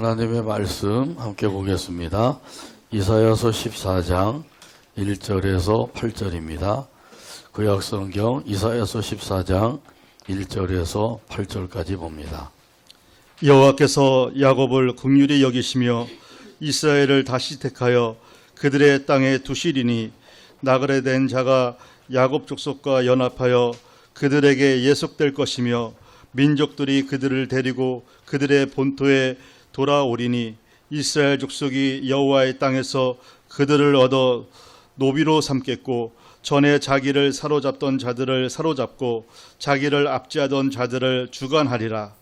하나님의 말씀 함께 보겠습니다. 이사야서 14장 1절에서 8절입니다. 구약성경 이사야서 14장 1절에서 8절까지 봅니다. 여호와께서 야곱을 긍휼히 여기시며 이스라엘을 다시 택하여 그들의 땅에 두시리니 나그네 된 자가 야곱 족속과 연합하여 그들에게 예속될 것이며 민족들이 그들을 데리고 그들의 본토에 돌아오리니 이스라엘 족속이 여호와의 땅에서 그들을 얻어 노비로 삼겠고 전에 자기를 사로잡던 자들을 사로잡고 자기를 압제하던 자들을 주관하리라.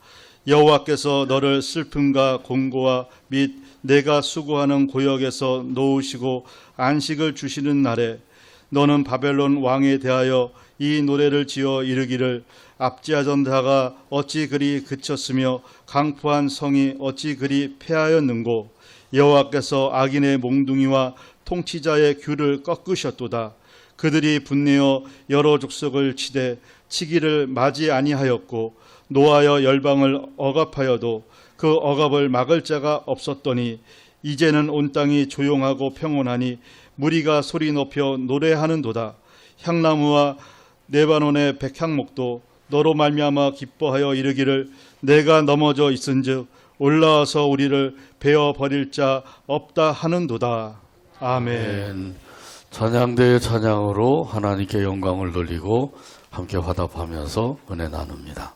여호와께서 너를 슬픔과 공고와 및 내가 수고하는 고역에서 놓으시고 안식을 주시는 날에 너는 바벨론 왕에 대하여 이 노래를 지어 이르기를 압제하던 자가 어찌 그리 그쳤으며 강포한 성이 어찌 그리 패하였는고 여호와께서 악인의 몽둥이와 통치자의 귤을 꺾으셨도다. 그들이 분내어 여러 족속을 치되 치기를 마지 아니하였고 노하여 열방을 억압하여도 그 억압을 막을 자가 없었더니 이제는 온 땅이 조용하고 평온하니 무리가 소리 높여 노래하는도다. 향나무와 레바논의 백향목도 너로 말미암아 기뻐하여 이르기를 내가 넘어져 있은즉 올라와서 우리를 베어 버릴 자 없다 하는도다. 아멘. 찬양대의 찬양으로 하나님께 영광을 돌리고 함께 화답하면서 은혜 나눕니다.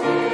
소식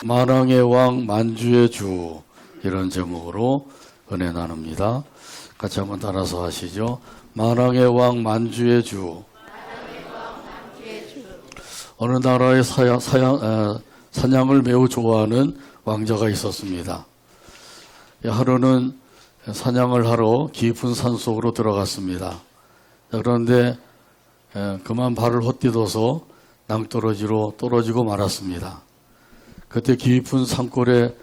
만왕의 왕 만주의 주 이런 제목으로 은혜 나눕니다. 같이 한번 따라서 하시죠. 만왕의 왕 만주의 주. 어느 나라의 사냥을 매우 좋아하는 왕자가 있었습니다. 하루는 사냥을 하러 깊은 산속으로 들어갔습니다. 그런데 그만 발을 헛디뎌서 낭떠러지로 떨어지고 말았습니다. 그때 깊은 산골에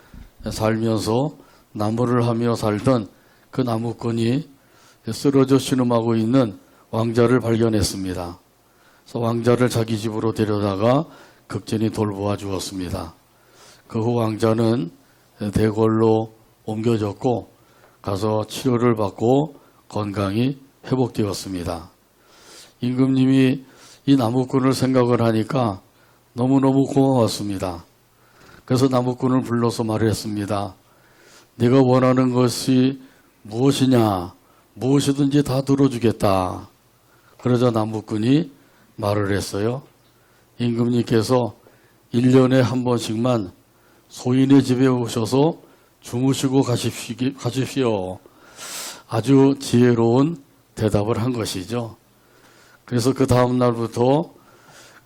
살면서 나무를 하며 살던 그 나무꾼이 쓰러져 신음하고 있는 왕자를 발견했습니다. 그래서 왕자를 자기 집으로 데려다가 극진히 돌보아 주었습니다. 그 후 왕자는 대궐로 옮겨졌고 가서 치료를 받고 건강이 회복되었습니다. 임금님이 이 나무꾼을 생각을 하니까 너무너무 고마웠습니다. 그래서 나무꾼을 불러서 말했습니다. 네가 원하는 것이 무엇이냐? 무엇이든지 다 들어주겠다. 그러자 나무꾼이 말을 했어요. 임금님께서 1년에 한 번씩만 소인의 집에 오셔서 주무시고 가십시오. 아주 지혜로운 대답을 한 것이죠. 그래서 그 다음 날부터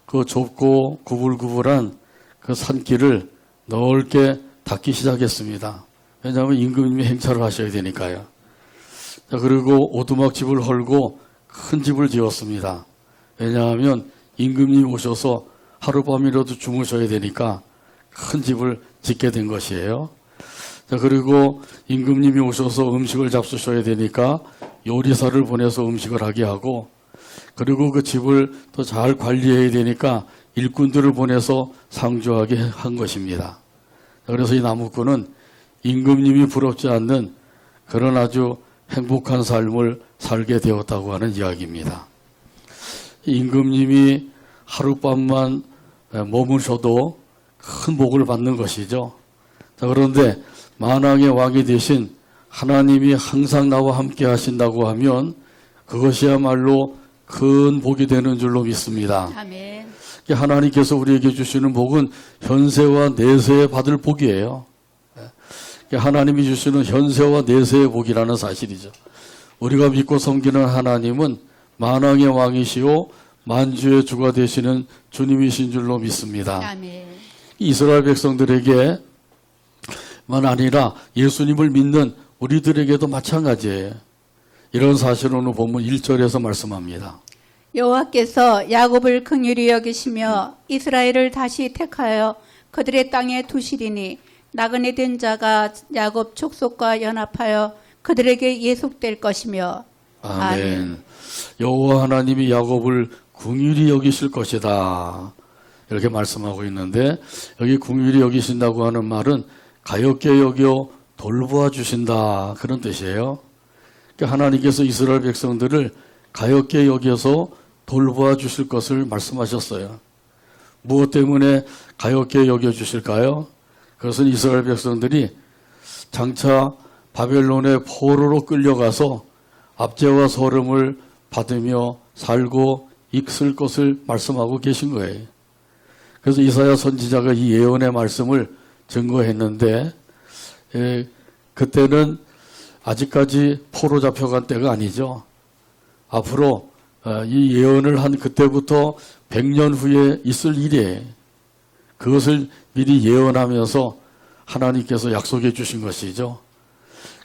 그 좁고 구불구불한 그 산길을 넓게 닫기 시작했습니다. 왜냐하면 임금님이 행차를 하셔야 되니까요. 자, 그리고 오두막집을 헐고 큰 집을 지었습니다. 왜냐하면 임금님이 오셔서 하룻밤이라도 주무셔야 되니까 큰 집을 짓게 된 것이에요. 자, 그리고 임금님이 오셔서 음식을 잡수셔야 되니까 요리사를 보내서 음식을 하게 하고, 그리고 그 집을 더 잘 관리해야 되니까 일꾼들을 보내서 상주하게 한 것입니다. 그래서 이 나무꾼은 임금님이 부럽지 않는 그런 아주 행복한 삶을 살게 되었다고 하는 이야기입니다. 임금님이 하룻밤만 머무셔도 큰 복을 받는 것이죠. 자, 그런데 만왕의 왕이 되신 하나님이 항상 나와 함께 하신다고 하면 그것이야말로 큰 복이 되는 줄로 믿습니다. 아멘. 하나님께서 우리에게 주시는 복은 현세와 내세에 받을 복이에요. 하나님이 주시는 현세와 내세의 복이라는 사실이죠. 우리가 믿고 섬기는 하나님은 만왕의 왕이시오 만주의 주가 되시는 주님이신 줄로 믿습니다. 아멘. 이스라엘 백성들에게만 아니라 예수님을 믿는 우리들에게도 마찬가지예요. 이런 사실을 오늘 본문 1절에서 말씀합니다. 여호와께서 야곱을 긍휼히 여기시며 이스라엘을 다시 택하여 그들의 땅에 두시리니 나그네 된 자가 야곱 족속과 연합하여 그들에게 예속될 것이며. 아멘. 여호와 하나님이 야곱을 긍휼히 여기실 것이다. 이렇게 말씀하고 있는데 여기 긍휼히 여기신다고 하는 말은 가엾게 여겨 돌보아 주신다 그런 뜻이에요. 그러니까 하나님께서 이스라엘 백성들을 가엾게 여겨서 돌보아 주실 것을 말씀하셨어요. 무엇 때문에 가엾게 여겨 주실까요? 그것은 이스라엘 백성들이 장차 바벨론의 포로로 끌려가서 압제와 서름을 받으며 살고 있을 것을 말씀하고 계신 거예요. 그래서 이사야 선지자가 이 예언의 말씀을 증거했는데 그때는 아직까지 포로 잡혀간 때가 아니죠. 앞으로 이 예언을 한 그때부터 100년 후에 있을 일이에요. 그것을 미리 예언하면서 하나님께서 약속해 주신 것이죠.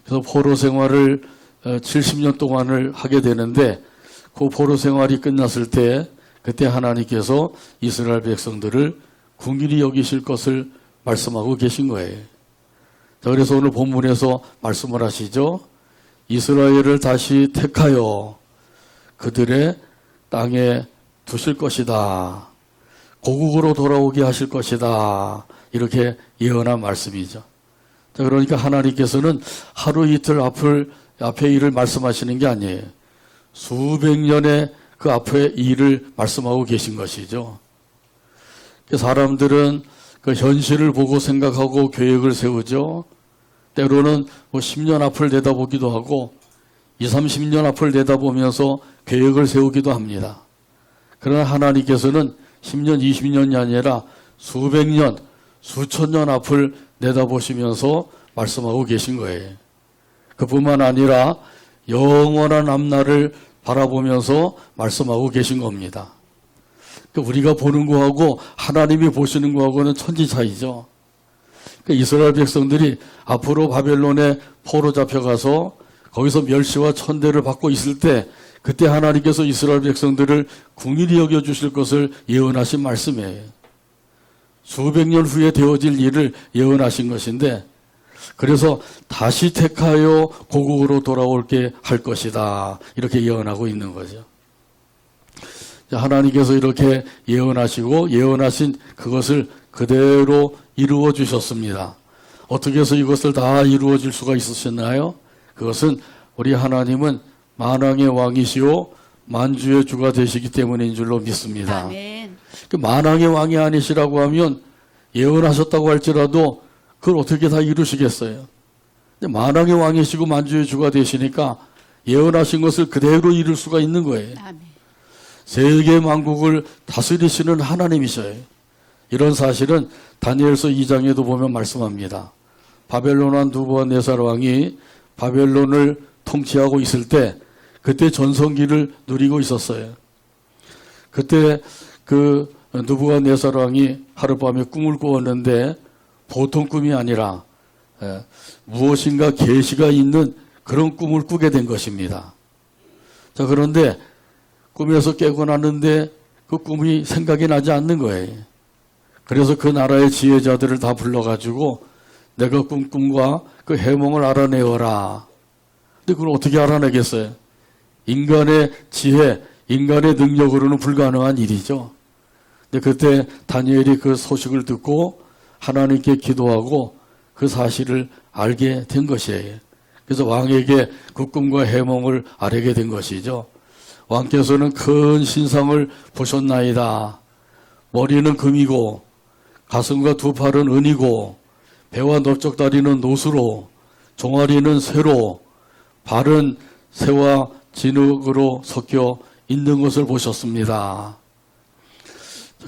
그래서 포로 생활을 70년 동안을 하게 되는데 그 포로 생활이 끝났을 때 그때 하나님께서 이스라엘 백성들을 긍휼히 여기실 것을 말씀하고 계신 거예요. 자, 그래서 오늘 본문에서 말씀을 하시죠. 이스라엘을 다시 택하여 그들의 땅에 두실 것이다. 고국으로 돌아오게 하실 것이다. 이렇게 예언한 말씀이죠. 자, 그러니까 하나님께서는 하루 이틀 앞에 일을 말씀하시는 게 아니에요. 수백 년의 그 앞에 일을 말씀하고 계신 것이죠. 사람들은 그 현실을 보고 생각하고 계획을 세우죠. 때로는 뭐 10년 앞을 내다보기도 하고 20, 30년 앞을 내다보면서 계획을 세우기도 합니다. 그러나 하나님께서는 10년, 20년이 아니라 수백 년, 수천 년 앞을 내다보시면서 말씀하고 계신 거예요. 그뿐만 아니라 영원한 앞날을 바라보면서 말씀하고 계신 겁니다. 우리가 보는 거하고 하나님이 보시는 거하고는 천지 차이죠. 이스라엘 백성들이 앞으로 바벨론에 포로 잡혀가서 거기서 멸시와 천대를 받고 있을 때 그때 하나님께서 이스라엘 백성들을 긍휼히 여겨주실 것을 예언하신 말씀이에요. 수백 년 후에 되어질 일을 예언하신 것인데 그래서 다시 택하여 고국으로 돌아올게 할 것이다. 이렇게 예언하고 있는 거죠. 하나님께서 이렇게 예언하시고 예언하신 그것을 그대로 이루어 주셨습니다. 어떻게 해서 이것을 다 이루어 줄 수가 있으셨나요? 그것은 우리 하나님은 만왕의 왕이시오 만주의 주가 되시기 때문인 줄로 믿습니다. 아멘. 그 만왕의 왕이 아니시라고 하면 예언하셨다고 할지라도 그걸 어떻게 다 이루시겠어요? 근데 만왕의 왕이시고 만주의 주가 되시니까 예언하신 것을 그대로 이룰 수가 있는 거예요. 아멘. 세계 만국을 다스리시는 하나님이셔요. 이런 사실은 다니엘서 2장에도 보면 말씀합니다. 바벨론 왕 느부갓네살 왕이 바벨론을 통치하고 있을 때 그때 전성기를 누리고 있었어요. 그때 그 느부갓네살 왕이 하룻밤에 꿈을 꾸었는데 보통 꿈이 아니라 무엇인가 계시가 있는 그런 꿈을 꾸게 된 것입니다. 자, 그런데 꿈에서 깨고 났는데 그 꿈이 생각이 나지 않는 거예요. 그래서 그 나라의 지혜자들을 다 불러가지고 내가 꾼 꿈과 그 해몽을 알아내어라. 근데 그걸 어떻게 알아내겠어요? 인간의 지혜, 인간의 능력으로는 불가능한 일이죠. 근데 그때 다니엘이 그 소식을 듣고 하나님께 기도하고 그 사실을 알게 된 것이에요. 그래서 왕에게 그 꿈과 해몽을 아뢰게 된 것이죠. 왕께서는 큰 신상을 보셨나이다. 머리는 금이고 가슴과 두 팔은 은이고 배와 넓적다리는 노수로 종아리는 쇠로 발은 새와 진흙으로 섞여 있는 것을 보셨습니다.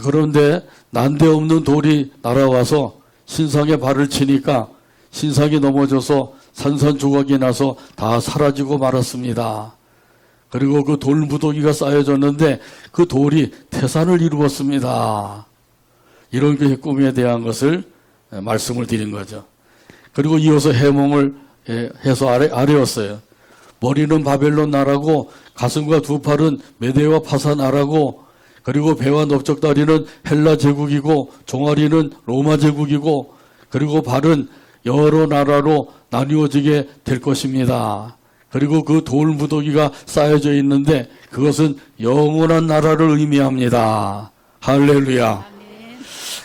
그런데 난데없는 돌이 날아와서 신상에 발을 치니까 신상이 넘어져서 산산조각이 나서 다 사라지고 말았습니다. 그리고 그 돌무더기가 쌓여졌는데 그 돌이 태산을 이루었습니다. 이런 그 꿈에 대한 것을 말씀을 드린 거죠. 그리고 이어서 해몽을 해서 아뢰었어요. 머리는 바벨론 나라고 가슴과 두 팔은 메대와 파사 나라고 그리고 배와 넓적다리는 헬라 제국이고 종아리는 로마 제국이고 그리고 발은 여러 나라로 나뉘어지게 될 것입니다. 그리고 그 돌무더기가 쌓여져 있는데 그것은 영원한 나라를 의미합니다. 할렐루야. 아멘.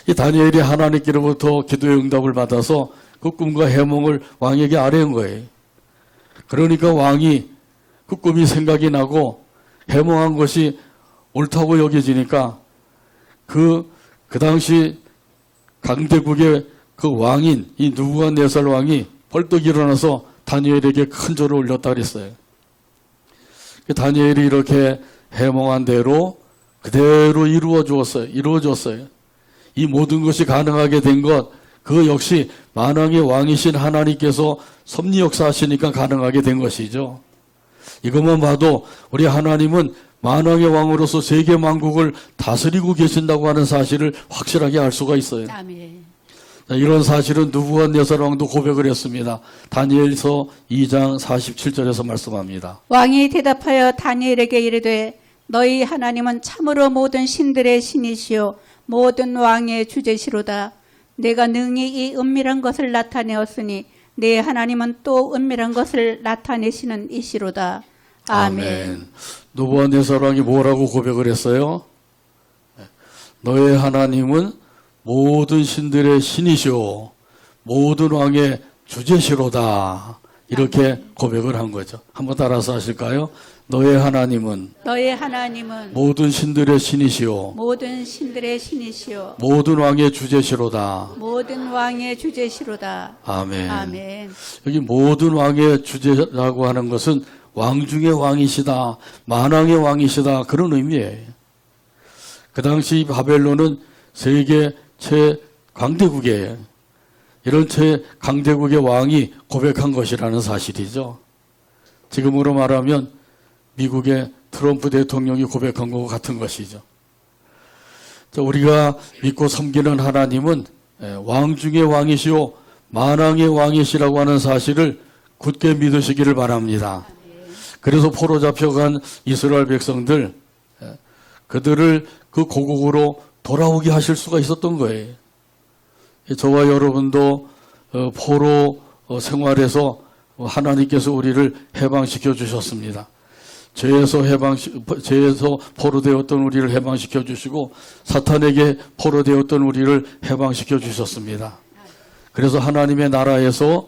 이 다니엘이 하나님께로부터 기도의 응답을 받아서 그 꿈과 해몽을 왕에게 아뢰은 거예요. 그러니까 왕이 그 꿈이 생각이 나고 해몽한 것이 옳다고 여겨지니까 그 당시 강대국의 그 왕인 이 느부갓네살 왕이 벌떡 일어나서 다니엘에게 큰 절을 올렸다 그랬어요. 다니엘이 이렇게 해몽한 대로 그대로 이루어졌어요. 이 모든 것이 가능하게 된 것, 그거 역시 만왕의 왕이신 하나님께서 섭리 역사하시니까 가능하게 된 것이죠. 이것만 봐도 우리 하나님은 만왕의 왕으로서 세계 만국을 다스리고 계신다고 하는 사실을 확실하게 알 수가 있어요. 아멘. 이런 사실은 느부갓네살 왕도 고백을 했습니다. 다니엘서 2장 47절에서 말씀합니다. 왕이 대답하여 다니엘에게 이르되 너희 하나님은 참으로 모든 신들의 신이시요 모든 왕의 주제시로다. 내가 능히 이 은밀한 것을 나타내었으니 내 하나님은 또 은밀한 것을 나타내시는 이시로다. 아멘. 느부갓네살 왕이 뭐라고 고백을 했어요? 너의 하나님은 모든 신들의 신이시오 모든 왕의 주제시로다. 이렇게 고백을 한 거죠. 한번 따라서 하실까요? 너의 하나님은 모든 신들의 신이시오 모든 신들의 신이시오 모든 왕의 주제시로다. 모든 왕의 주제시로다. 아멘. 아멘. 여기 모든 왕의 주제라고 하는 것은 왕 중의 왕이시다, 만왕의 왕이시다, 그런 의미예요. 그 당시 바벨론은 세계 강대국에 이런 강대국의 왕이 고백한 것이라는 사실이죠. 지금으로 말하면 미국의 트럼프 대통령이 고백한 것과 같은 것이죠. 우리가 믿고 섬기는 하나님은 왕 중의 왕이시오 만왕의 왕이시라고 하는 사실을 굳게 믿으시기를 바랍니다. 그래서 포로 잡혀간 이스라엘 백성들 그들을 그 고국으로 돌아오게 하실 수가 있었던 거예요. 저와 여러분도 포로 생활에서 하나님께서 우리를 해방시켜 주셨습니다. 죄에서 포로되었던 우리를 해방시켜 주시고 사탄에게 포로되었던 우리를 해방시켜 주셨습니다. 그래서 하나님의 나라에서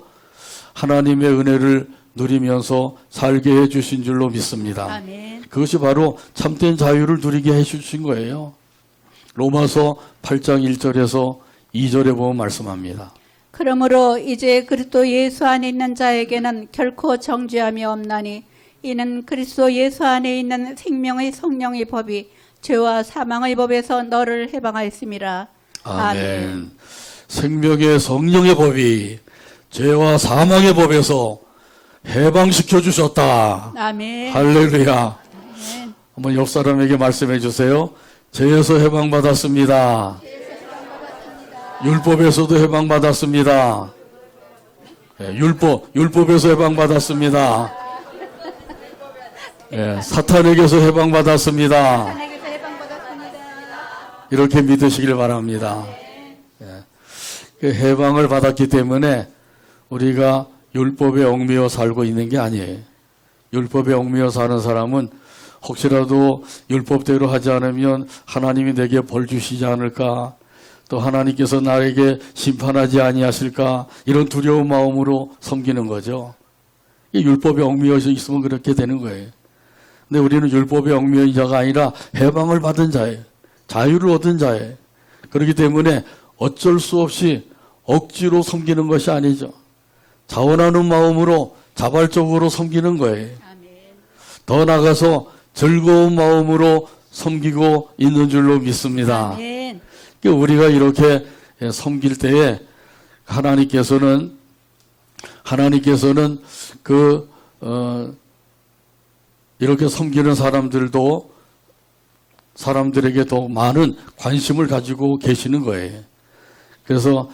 하나님의 은혜를 누리면서 살게 해 주신 줄로 믿습니다. 아멘. 그것이 바로 참된 자유를 누리게 해 주신 거예요. 로마서 8장 1절에서 2절에 보면 말씀합니다. 그러므로 이제 그리스도 예수 안에 있는 자에게는 결코 정죄함이 없나니 이는 그리스도 예수 안에 있는 생명의 성령의 법이 죄와 사망의 법에서 너를 해방하였음이라. 아멘. 생명의 성령의 법이 죄와 사망의 법에서 해방시켜 주셨다. 아멘. 할렐루야. 아멘. 한번 옆 사람에게 말씀해 주세요. 죄에서 해방받았습니다. 율법에서도 해방받았습니다. 율법에서 해방받았습니다. 사탄에게서 해방받았습니다. 하나님께서 해방받았습니다. 이렇게 믿으시길 바랍니다. 그 해방을 받았기 때문에 우리가 율법에 얽매여 살고 있는 게 아니에요. 율법에 얽매여 사는 사람은 혹시라도 율법대로 하지 않으면 하나님이 내게 벌 주시지 않을까, 또 하나님께서 나에게 심판하지 아니하실까, 이런 두려운 마음으로 섬기는 거죠. 이 율법에 얽매여서 있으면 그렇게 되는 거예요. 근데 우리는 율법에 얽매인 자가 아니라 해방을 받은 자예요. 자유를 얻은 자예요. 그렇기 때문에 어쩔 수 없이 억지로 섬기는 것이 아니죠. 자원하는 마음으로 자발적으로 섬기는 거예요. 더 나아가서 즐거운 마음으로 섬기고 있는 줄로 믿습니다. 아멘. 우리가 이렇게 섬길 때에 하나님께서는 이렇게 섬기는 사람들에게 더 많은 관심을 가지고 계시는 거예요. 그래서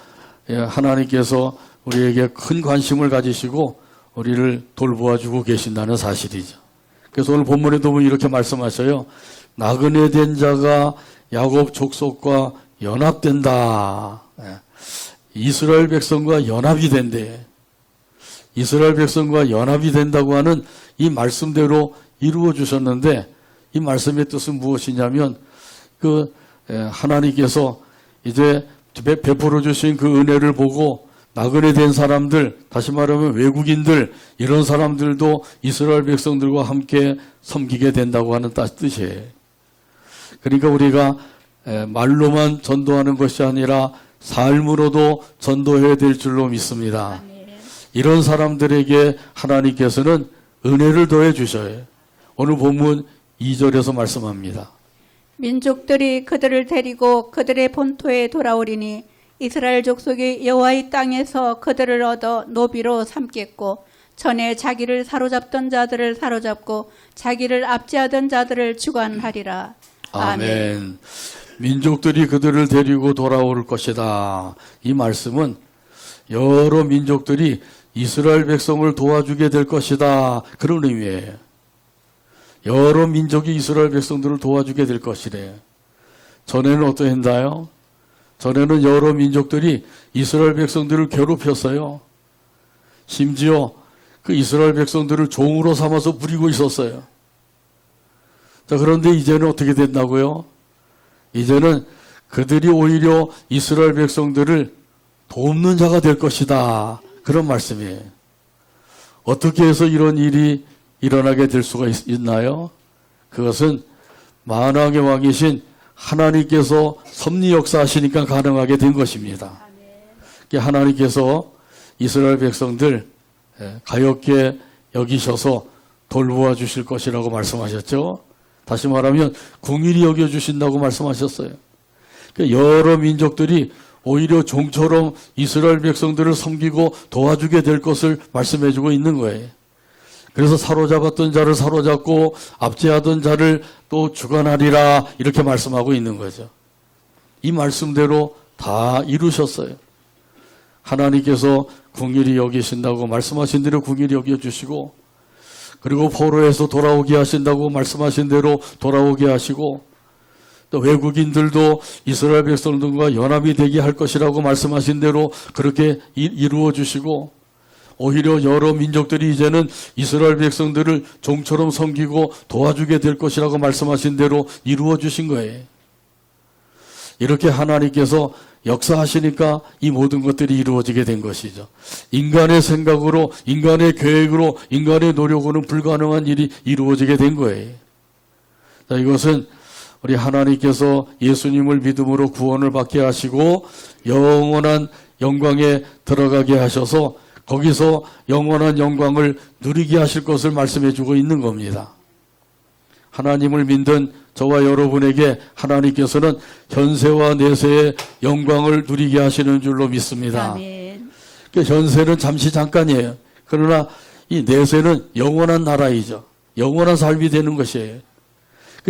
하나님께서 우리에게 큰 관심을 가지시고 우리를 돌보아 주고 계신다는 사실이죠. 그래서 오늘 본문에도 보면 이렇게 말씀하셔요. 나그네 된 자가 야곱 족속과 연합된다. 이스라엘 백성과 연합이 된대. 이스라엘 백성과 연합이 된다고 하는 이 말씀대로 이루어 주셨는데, 이 말씀의 뜻은 무엇이냐면 하나님께서 이제 베풀어 주신 그 은혜를 보고 나그네 된 사람들, 다시 말하면 외국인들, 이런 사람들도 이스라엘 백성들과 함께 섬기게 된다고 하는 뜻이에요. 그러니까 우리가 말로만 전도하는 것이 아니라 삶으로도 전도해야 될 줄로 믿습니다. 이런 사람들에게 하나님께서는 은혜를 더해 주셔요. 오늘 본문 2절에서 말씀합니다. 민족들이 그들을 데리고 그들의 본토에 돌아오리니 이스라엘 족속이 여호와의 땅에서 그들을 얻어 노비로 삼겠고 전에 자기를 사로잡던 자들을 사로잡고 자기를 압제하던 자들을 주관하리라. 아멘. 민족들이 그들을 데리고 돌아올 것이다. 이 말씀은 여러 민족들이 이스라엘 백성을 도와주게 될 것이다. 그런 의미예요. 여러 민족이 이스라엘 백성들을 도와주게 될 것이래요. 전에는 어떠했나요? 전에는 여러 민족들이 이스라엘 백성들을 괴롭혔어요. 심지어 그 이스라엘 백성들을 종으로 삼아서 부리고 있었어요. 자, 그런데 이제는 어떻게 된다고요? 이제는 그들이 오히려 이스라엘 백성들을 돕는 자가 될 것이다. 그런 말씀이에요. 어떻게 해서 이런 일이 일어나게 될 수가 있나요? 그것은 만왕의 왕이신 하나님께서 섭리 역사하시니까 가능하게 된 것입니다. 하나님께서 이스라엘 백성들 가엾게 여기셔서 돌보아 주실 것이라고 말씀하셨죠. 다시 말하면 긍휼히 여겨주신다고 말씀하셨어요. 여러 민족들이 오히려 종처럼 이스라엘 백성들을 섬기고 도와주게 될 것을 말씀해주고 있는 거예요. 그래서 사로잡았던 자를 사로잡고 압제하던 자를 또 주관하리라 이렇게 말씀하고 있는 거죠. 이 말씀대로 다 이루셨어요. 하나님께서 긍휼히 여기신다고 말씀하신 대로 긍휼히 여겨주시고, 그리고 포로에서 돌아오게 하신다고 말씀하신 대로 돌아오게 하시고, 또 외국인들도 이스라엘 백성들과 연합이 되게 할 것이라고 말씀하신 대로 그렇게 이루어 주시고, 오히려 여러 민족들이 이제는 이스라엘 백성들을 종처럼 섬기고 도와주게 될 것이라고 말씀하신 대로 이루어 주신 거예요. 이렇게 하나님께서 역사하시니까 이 모든 것들이 이루어지게 된 것이죠. 인간의 생각으로, 인간의 계획으로, 인간의 노력으로는 불가능한 일이 이루어지게 된 거예요. 자, 이것은 우리 하나님께서 예수님을 믿음으로 구원을 받게 하시고 영원한 영광에 들어가게 하셔서 거기서 영원한 영광을 누리게 하실 것을 말씀해 주고 있는 겁니다. 하나님을 믿는 저와 여러분에게 하나님께서는 현세와 내세의 영광을 누리게 하시는 줄로 믿습니다. 아멘. 그러니까 현세는 잠시 잠깐이에요. 그러나 이 내세는 영원한 나라이죠. 영원한 삶이 되는 것이에요.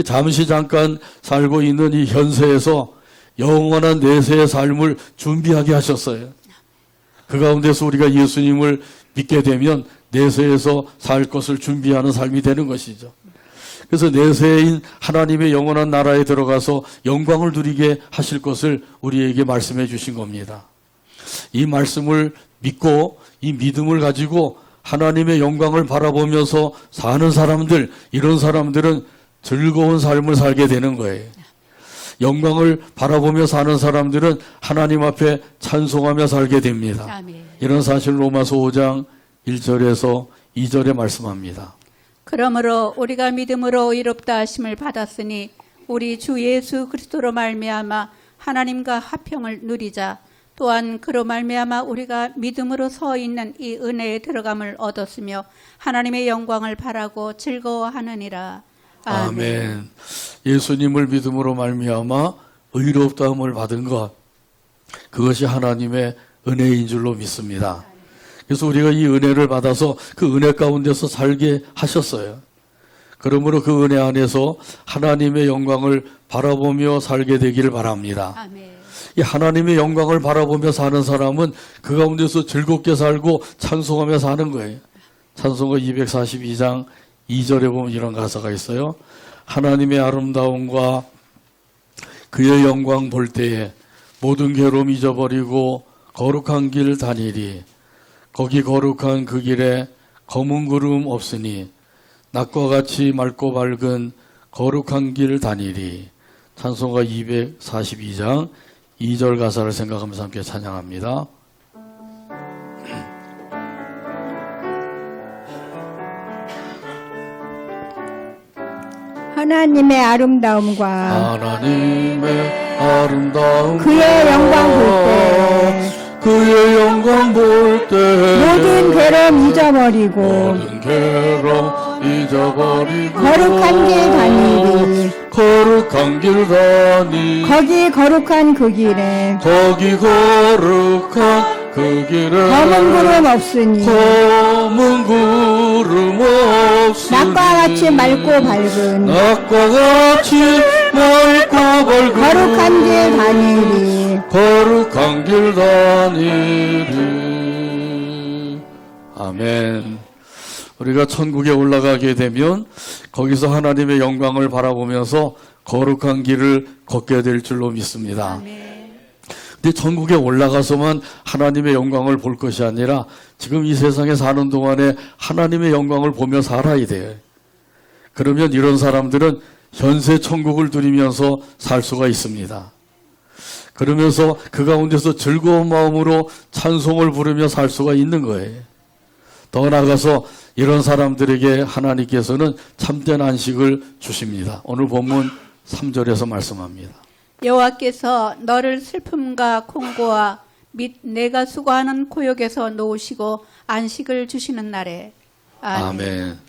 잠시 잠깐 살고 있는 이 현세에서 영원한 내세의 삶을 준비하게 하셨어요. 그 가운데서 우리가 예수님을 믿게 되면 내세에서 살 것을 준비하는 삶이 되는 것이죠. 그래서 내세인 하나님의 영원한 나라에 들어가서 영광을 누리게 하실 것을 우리에게 말씀해 주신 겁니다. 이 말씀을 믿고 이 믿음을 가지고 하나님의 영광을 바라보면서 사는 사람들, 이런 사람들은 즐거운 삶을 살게 되는 거예요. 영광을 바라보며 사는 사람들은 하나님 앞에 찬송하며 살게 됩니다. 아멘. 이런 사실 로마서 5장 1절에서 2절에 말씀합니다. 그러므로 우리가 믿음으로 의롭다 하심을 받았으니 우리 주 예수 그리스도로 말미암아 하나님과 화평을 누리자. 또한 그로 말미암아 우리가 믿음으로 서 있는 이 은혜에 들어감을 얻었으며 하나님의 영광을 바라고 즐거워하느니라. 아멘. 예수님을 믿음으로 말미암아 의롭다함을 받은 것, 그것이 하나님의 은혜인 줄로 믿습니다. 그래서 우리가 이 은혜를 받아서 그 은혜 가운데서 살게 하셨어요. 그러므로 그 은혜 안에서 하나님의 영광을 바라보며 살게 되기를 바랍니다. 아멘. 이 하나님의 영광을 바라보며 사는 사람은 그 가운데서 즐겁게 살고 찬송하며 사는 거예요. 찬송가 242장 2절에 보면 이런 가사가 있어요. 하나님의 아름다움과 그의 영광 볼 때에 모든 괴로움 잊어버리고 거룩한 길 다니리. 거기 거룩한 그 길에 검은 구름 없으니 낮과 같이 맑고 밝은 거룩한 길 다니리. 찬송가 242장 2절 가사를 생각하면서 함께 찬양합니다. 하나님의 아름다움과 하나님의 아름다움 그의 영광 볼 때 그의 영광 볼 때 모든 괴로움 잊어버리고 모든 괴로움 잊어버리고 거룩한 길 다니리. 거룩한 길 다니 거기 거룩한 그 길에 거기 거룩한 그 길에 검은 구름 없으니 검은 구름 없으니 낮과 같이 맑고 밝은 낮과 같이 맑고 밝은 거룩한 길 다니리. 거룩한 길 다니리. 아멘. 우리가 천국에 올라가게 되면 거기서 하나님의 영광을 바라보면서 거룩한 길을 걷게 될 줄로 믿습니다. 아멘. 근데 천국에 올라가서만 하나님의 영광을 볼 것이 아니라 지금 이 세상에 사는 동안에 하나님의 영광을 보며 살아야 돼요. 그러면 이런 사람들은 현세 천국을 누리면서 살 수가 있습니다. 그러면서 그 가운데서 즐거운 마음으로 찬송을 부르며 살 수가 있는 거예요. 더 나아가서 이런 사람들에게 하나님께서는 참된 안식을 주십니다. 오늘 본문 3절에서 말씀합니다. 여호와께서 너를 슬픔과 공고와 및 내가 수고하는 고역에서 놓으시고 안식을 주시는 날에. 아멘. 아멘.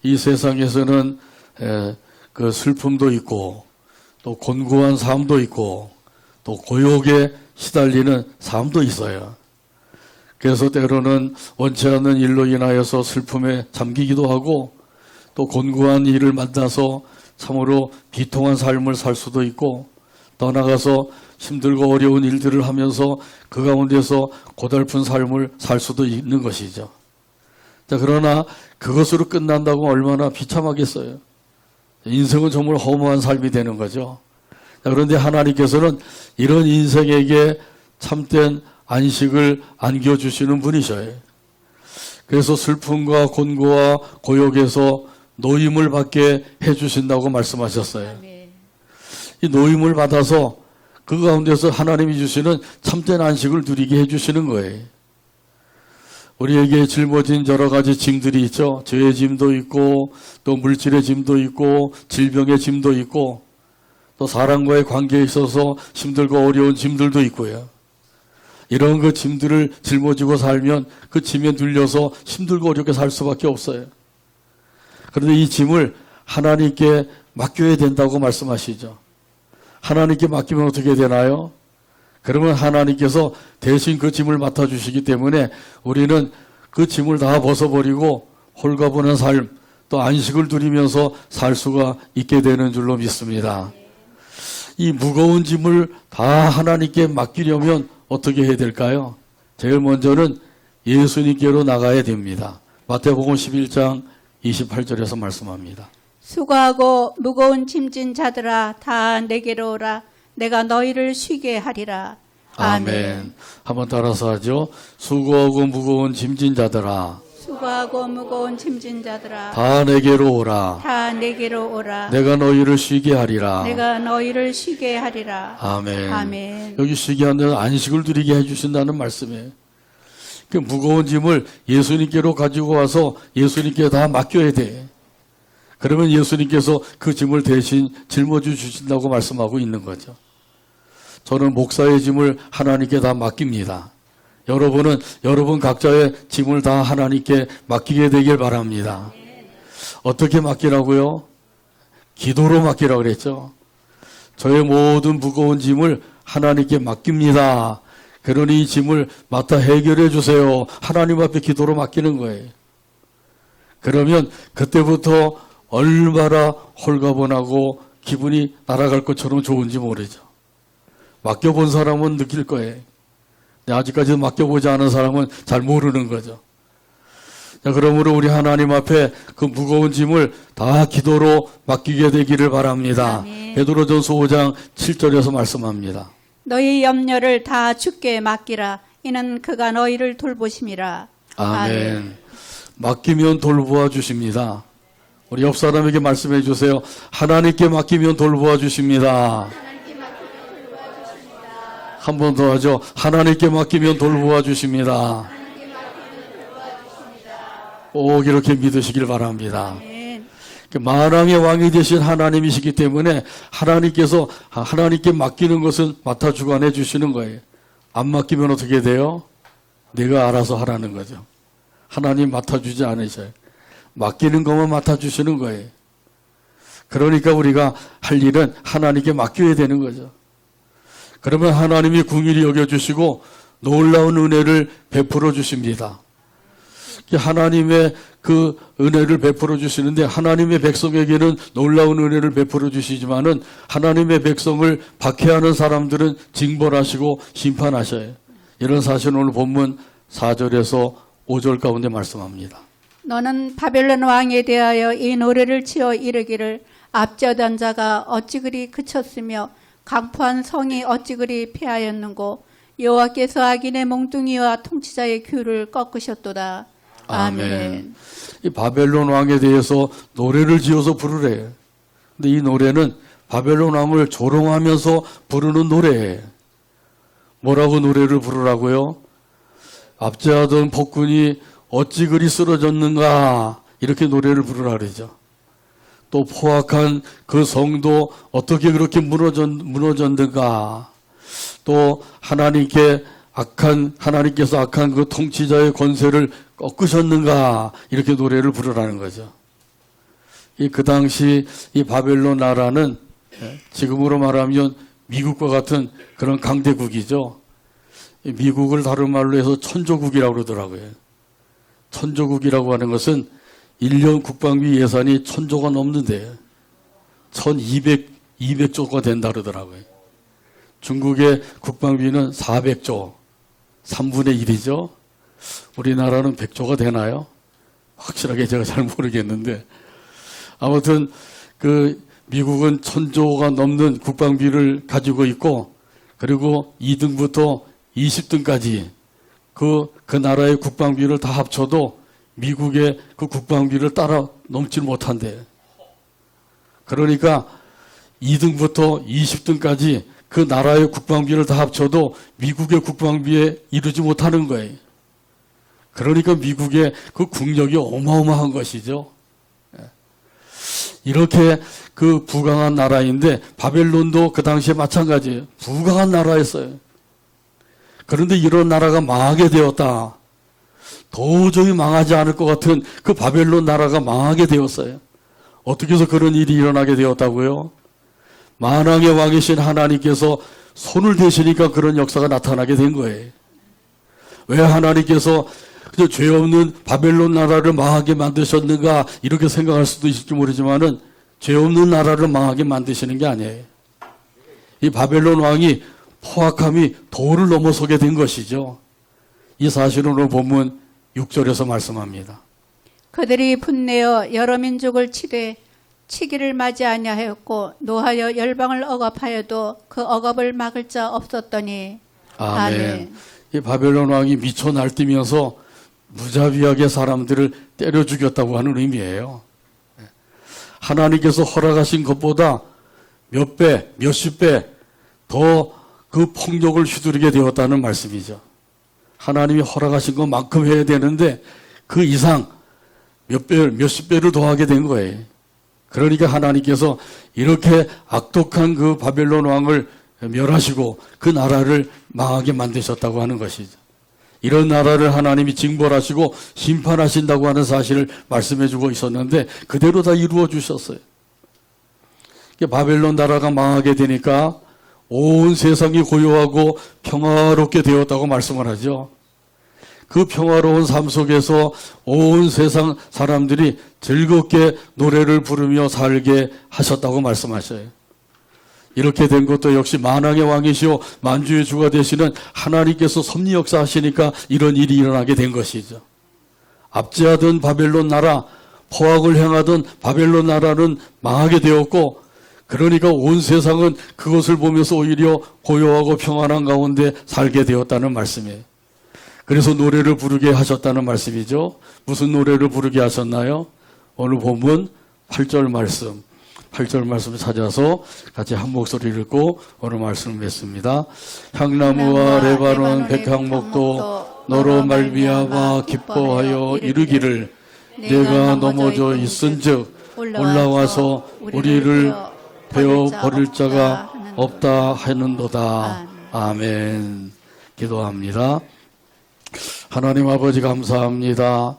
이 세상에서는 그 슬픔도 있고 또 곤고한 삶도 있고 또 고욕에 시달리는 삶도 있어요. 그래서 때로는 원치 않는 일로 인하여서 슬픔에 잠기기도 하고 또 곤고한 일을 만나서 참으로 비통한 삶을 살 수도 있고 더 나아가서 힘들고 어려운 일들을 하면서 그 가운데서 고달픈 삶을 살 수도 있는 것이죠. 자, 그러나 그것으로 끝난다고 얼마나 비참하겠어요. 인생은 정말 허무한 삶이 되는 거죠. 자, 그런데 하나님께서는 이런 인생에게 참된 안식을 안겨주시는 분이셔요. 그래서 슬픔과 곤고와 고역에서 노임을 받게 해주신다고 말씀하셨어요. 이 노임을 받아서 그 가운데서 하나님이 주시는 참된 안식을 누리게 해주시는 거예요. 우리에게 짊어진 여러 가지 짐들이 있죠. 죄의 짐도 있고 또 물질의 짐도 있고 질병의 짐도 있고 또 사람과의 관계에 있어서 힘들고 어려운 짐들도 있고요. 이런 그 짐들을 짊어지고 살면 그 짐에 눌려서 힘들고 어렵게 살 수밖에 없어요. 그런데 이 짐을 하나님께 맡겨야 된다고 말씀하시죠. 하나님께 맡기면 어떻게 되나요? 그러면 하나님께서 대신 그 짐을 맡아주시기 때문에 우리는 그 짐을 다 벗어버리고 홀가분한 삶, 또 안식을 누리면서 살 수가 있게 되는 줄로 믿습니다. 이 무거운 짐을 다 하나님께 맡기려면 어떻게 해야 될까요? 제일 먼저는 예수님께로 나가야 됩니다. 마태복음 11장 28절에서 말씀합니다. 수고하고 무거운 짐진 자들아 다 내게로 오라. 내가 너희를 쉬게 하리라. 아멘. 한번 따라서 하죠. 수고하고 무거운 짐진 자들아 수고하고 무거운 짐진 자들아 다 내게로 오라. 다 내게로 오라. 내가 너희를 쉬게 하리라. 내가 너희를 쉬게 하리라. 아멘. 아멘. 여기 쉬게 하는 안식을 누리게 해주신다는 말씀이에요. 그 무거운 짐을 예수님께로 가지고 와서 예수님께 다 맡겨야 돼. 그러면 예수님께서 그 짐을 대신 짊어져 주신다고 말씀하고 있는 거죠. 저는 목사의 짐을 하나님께 다 맡깁니다. 여러분은 여러분 각자의 짐을 다 하나님께 맡기게 되길 바랍니다. 어떻게 맡기라고요? 기도로 맡기라고 그랬죠. 저의 모든 무거운 짐을 하나님께 맡깁니다. 그러니 이 짐을 맡아 해결해 주세요. 하나님 앞에 기도로 맡기는 거예요. 그러면 그때부터 얼마나 홀가분하고 기분이 날아갈 것처럼 좋은지 모르죠. 맡겨본 사람은 느낄 거예요. 아직까지 맡겨보지 않은 사람은 잘 모르는 거죠. 자, 그러므로 우리 하나님 앞에 그 무거운 짐을 다 기도로 맡기게 되기를 바랍니다. 아멘. 베드로전서 5장 7절에서 말씀합니다. 너희 염려를 다 주께 맡기라. 이는 그가 너희를 돌보심이라. 아멘. 맡기면 돌보아 주십니다. 우리 옆 사람에게 말씀해 주세요. 하나님께 맡기면 돌보아 주십니다. 한 번 더 하죠. 하나님께 맡기면 돌보아 주십니다. 꼭 이렇게 믿으시길 바랍니다. 아멘. 만왕의 왕이 되신 하나님이시기 때문에 하나님께서 하나님께 맡기는 것은 맡아 주관해 주시는 거예요. 안 맡기면 어떻게 돼요? 내가 알아서 하라는 거죠. 하나님 맡아주지 않으셔요. 맡기는 것만 맡아주시는 거예요. 그러니까 우리가 할 일은 하나님께 맡겨야 되는 거죠. 그러면 하나님이 긍휼히 여겨주시고 놀라운 은혜를 베풀어 주십니다. 하나님의 그 은혜를 베풀어 주시는데 하나님의 백성에게는 놀라운 은혜를 베풀어 주시지만은 하나님의 백성을 박해하는 사람들은 징벌하시고 심판하셔요. 이런 사실은 오늘 본문 4절에서 5절 가운데 말씀합니다. 너는 바벨론 왕에 대하여 이 노래를 지어 이르기를 앞서던 자가 어찌 그리 그쳤으며 강포한 성이 어찌 그리 패하였는고 여호와께서 악인의 몽둥이와 통치자의 귤을 꺾으셨도다. 아멘. 이 바벨론 왕에 대해서 노래를 지어서 부르래요. 근데 이 노래는 바벨론 왕을 조롱하면서 부르는 노래예요. 뭐라고 노래를 부르라고요? 압제하던 폭군이 어찌 그리 쓰러졌는가 이렇게 노래를 부르라 그러죠. 또 포악한 그 성도 어떻게 그렇게 무너졌는가. 또 하나님께서 악한 그 통치자의 권세를 꺾으셨는가 이렇게 노래를 부르라는 거죠. 그 당시 이 바벨론 나라는 지금으로 말하면 미국과 같은 그런 강대국이죠. 미국을 다른 말로 해서 천조국이라고 그러더라고요. 천조국이라고 하는 것은 1년 국방비 예산이 1000조가 넘는데 1200조가 된다 그러더라고요. 중국의 국방비는 400조, 3분의 1이죠. 우리나라는 100조가 되나요? 확실하게 제가 잘 모르겠는데 아무튼 그 미국은 1000조가 넘는 국방비를 가지고 있고 그리고 2등부터 20등까지 그 나라의 국방비를 다 합쳐도 미국의 그 국방비를 따라 넘지 못한대. 그러니까 2등부터 20등까지 그 나라의 국방비를 다 합쳐도 미국의 국방비에 이르지 못하는 거예요. 그러니까 미국의 그 국력이 어마어마한 것이죠. 이렇게 그 부강한 나라인데 바벨론도 그 당시에 마찬가지예요. 부강한 나라였어요. 그런데 이런 나라가 망하게 되었다. 도저히 망하지 않을 것 같은 그 바벨론 나라가 망하게 되었어요. 어떻게 해서 그런 일이 일어나게 되었다고요? 만왕의 왕이신 하나님께서 손을 대시니까 그런 역사가 나타나게 된 거예요. 왜 하나님께서 그저 죄 없는 바벨론 나라를 망하게 만드셨는가 이렇게 생각할 수도 있을지 모르지만은 죄 없는 나라를 망하게 만드시는 게 아니에요. 이 바벨론 왕이 포악함이 도를 넘어서게 된 것이죠. 이 사실은 오늘 본문 6절에서 말씀합니다. 그들이 분내어 여러 민족을 치되 치기를 맞이 아니하였고 노하여 열방을 억압하여도 그 억압을 막을 자 없었더니. 아멘. 이 바벨론 왕이 미쳐 날뛰면서 무자비하게 사람들을 때려 죽였다고 하는 의미예요. 하나님께서 허락하신 것보다 몇 배, 몇십 배 더 그 폭력을 휘두르게 되었다는 말씀이죠. 하나님이 허락하신 것만큼 해야 되는데 그 이상 몇 배, 몇십 배를 더하게 된 거예요. 그러니까 하나님께서 이렇게 악독한 그 바벨론 왕을 멸하시고 그 나라를 망하게 만드셨다고 하는 것이죠. 이런 나라를 하나님이 징벌하시고 심판하신다고 하는 사실을 말씀해주고 있었는데 그대로 다 이루어 주셨어요. 바벨론 나라가 망하게 되니까 온 세상이 고요하고 평화롭게 되었다고 말씀을 하죠. 그 평화로운 삶 속에서 온 세상 사람들이 즐겁게 노래를 부르며 살게 하셨다고 말씀하셔요. 이렇게 된 것도 역시 만왕의 왕이시오 만주의 주가 되시는 하나님께서 섭리 역사하시니까 이런 일이 일어나게 된 것이죠. 압제하던 바벨론 나라, 포악을 행하던 바벨론 나라는 망하게 되었고 그러니까 온 세상은 그것을 보면서 오히려 고요하고 평안한 가운데 살게 되었다는 말씀이에요. 그래서 노래를 부르게 하셨다는 말씀이죠. 무슨 노래를 부르게 하셨나요? 오늘 본문 8절 말씀. 8절 말씀을 찾아서 같이 한 목소리 읽고 오늘 말씀을 맺습니다. 향나무와 레바논 백향목도 너로 말미암아 기뻐하여 이르기를 내가 넘어져 있은즉 올라와서 우리를 베어 버릴 자가 없다 하는도다. 아멘. 기도합니다. 하나님 아버지 감사합니다.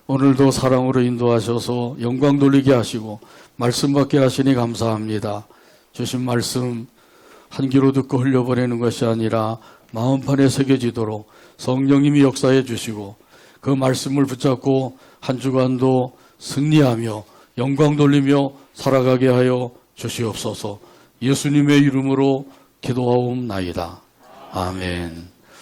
오늘도 사랑으로 인도하셔서 영광 돌리게 하시고 말씀 받게 하시니 감사합니다. 주신 말씀 한 귀로 듣고 흘려보내는 것이 아니라 마음판에 새겨지도록 성령님이 역사해 주시고 그 말씀을 붙잡고 한 주간도 승리하며 영광 돌리며 살아가게 하여 주시옵소서. 예수님의 이름으로 기도하옵나이다. 아멘.